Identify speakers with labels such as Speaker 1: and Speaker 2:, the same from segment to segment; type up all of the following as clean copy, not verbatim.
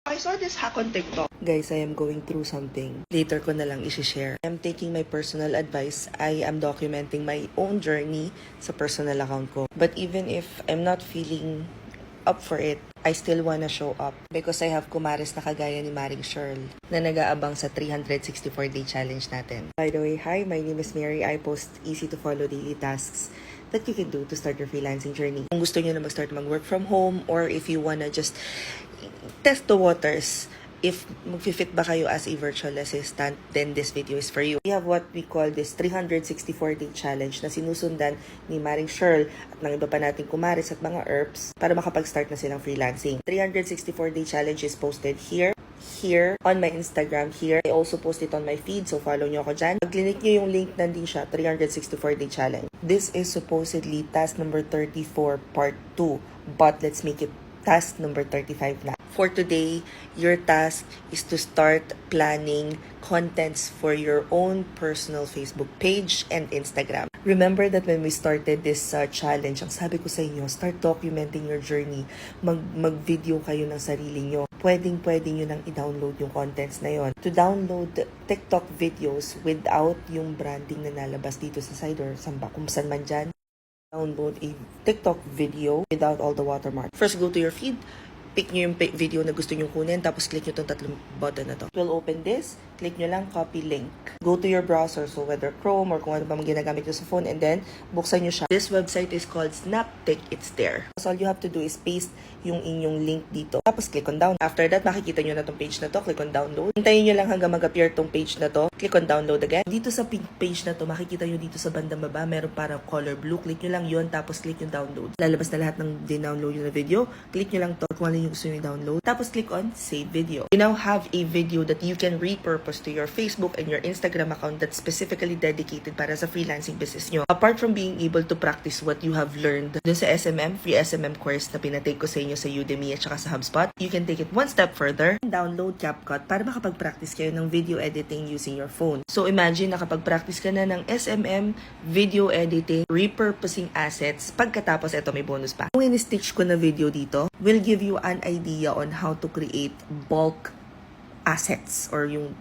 Speaker 1: I saw this hack on TikTok. Guys, I am going through something. Later ko na lang isi-share. I am taking my personal advice. I am documenting my own journey sa personal account ko. But even if I'm not feeling up for it, I still wanna show up because I have kumares na kagaya ni Maring Shirl na nag-aabang sa 364-day challenge natin. By the way, hi, my name is Mary. I post easy-to-follow daily tasks that you can do to start your freelancing journey. Kung gusto nyo na mag-start mag-work from home or if you wanna just test the waters, if mag-fit ba kayo as a virtual assistant, then this video is for you. We have what we call this 364-day challenge na sinusundan ni Maring Shirl at ng iba pa nating kumaris at mga ERPs para makapag-start na silang freelancing. 364-day challenge is posted here, on my Instagram here. I also post it on my feed, so follow nyo ako dyan. Pag-click nyo yung link, nandun siya, 364-day challenge. This is supposedly task number 34, part 2, but let's make it task number 35 na. For today, your task is to start planning contents for your own personal Facebook page and Instagram. Remember that when we started this challenge, ang sabi ko sa inyo, start documenting your journey. Mag-video kayo ng sarili nyo. Pwedeng-pwede nyo nang i-download yung contents na yon. To download TikTok videos without yung branding na nalabas dito sa side or kung saan man dyan, download a TikTok video without all the watermark. First, go to your feed. Pick nyo yung video na gusto nyo kunin, tapos click nyo itong tatlong button na to. We'll open this, click nyo lang, copy link. Go to your browser, so whether Chrome or kung ano pa mang ginagamit nyo sa phone, and then, buksan nyo siya. This website is called Snaptik, it's there. So all you have to do is paste yung inyong link dito. Tapos click on down. After that, makikita nyo na tong page na to, click on download. Hintayin nyo lang hanggang mag-appear tong page na to, click on download again. Dito sa pink page na to, makikita nyo dito sa bandang baba, meron parang color blue, click nyo lang yon, tapos click yung download. Lalabas na lahat ng din-download nyo na video, click nyo lang to, kung ano yung gusto nyo download. Tapos click on save video. You now have a video that you can repurpose to your Facebook and your Instagram account that's specifically dedicated para sa freelancing business nyo. Apart from being able to practice what you have learned dun sa SMM, free SMM course na pinatake ko sa inyo sa Udemy at saka sa HubSpot, you can take it one step further and download CapCut para makapag-practice kayo ng video editing using your phone. So imagine nakapag-practice ka na ng SMM, video editing, repurposing assets, pagkatapos ito may bonus pa. Kung in-stitch ko na video dito, will give you an idea on how to create bulk assets or yung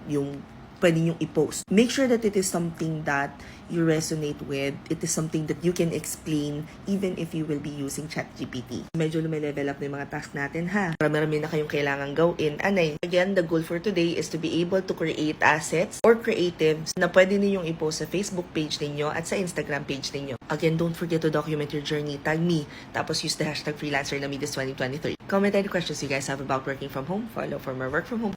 Speaker 1: pwede yung i-post. Make sure that it is something that you resonate with. It is something that you can explain even if you will be using ChatGPT. Medyo lumilevel up na yung mga tasks natin ha. Marami na kayong kailangan gawin. Anay, again, the goal for today is to be able to create assets or creatives na pwede ninyong i-post sa Facebook page ninyo at sa Instagram page ninyo. Again, don't forget to document your journey. Tag me. Tapos use the hashtag freelancer na me this 2023. Comment any questions you guys have about working from home. Follow for more work from home